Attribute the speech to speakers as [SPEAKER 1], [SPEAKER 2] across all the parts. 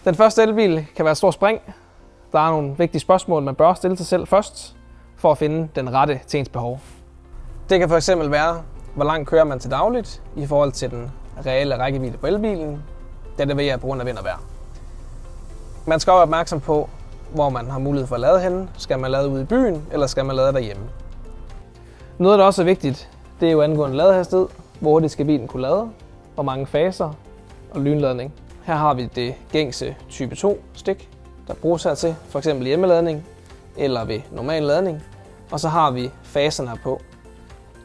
[SPEAKER 1] Den første elbil kan være et stort spring. Der er nogle vigtige spørgsmål, man bør stille sig selv først, for at finde den rette til ens behov. Det kan fx være, hvor langt kører man til dagligt i forhold til den reelle rækkevidde på elbilen, da det varierer på grund af vind og vejr. Man skal også være opmærksom på, hvor man har mulighed for at lade henne. Skal man lade ude i byen, eller skal man lade derhjemme? Noget, der også er vigtigt, det er jo angående ladehastighed. Hvor hurtigt skal bilen kunne lade, hvor mange faser og lynladning. Her har vi det gængse type 2 stik, der bruges her til f.eks. hjemmeladning eller ved normal ladning. Og så har vi faserne her på.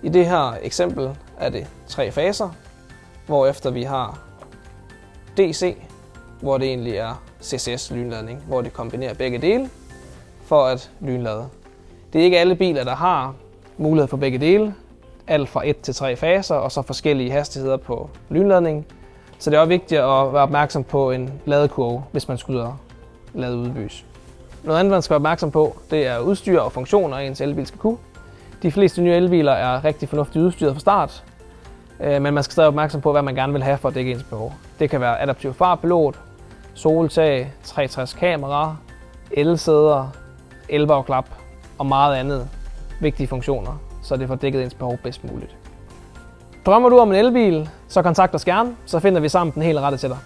[SPEAKER 1] I det her eksempel er det 3 faser, hvorefter vi har DC, hvor det egentlig er CCS lynladning, hvor det kombinerer begge dele for at lynlade. Det er ikke alle biler, der har mulighed for begge dele. Alt fra 1 til 3 faser, og så forskellige hastigheder på lynladning. Så det er også vigtigt at være opmærksom på en ladekurve, hvis man skal ud og lade ude i bys. Noget andet, man skal være opmærksom på, det er udstyr og funktioner, ens elbil skal kunne. De fleste nye elbiler er rigtig fornuftigt udstyret fra start, men man skal stadig være opmærksom på, hvad man gerne vil have for at dække ens behov. Det kan være adaptiv fartpilot, soltag, 360 kamera, elsæder, elbagklap og meget andet vigtige funktioner, så det får dækket ens behov bedst muligt. Drømmer du om en elbil, så kontakt os gerne, så finder vi sammen den helt rette til dig.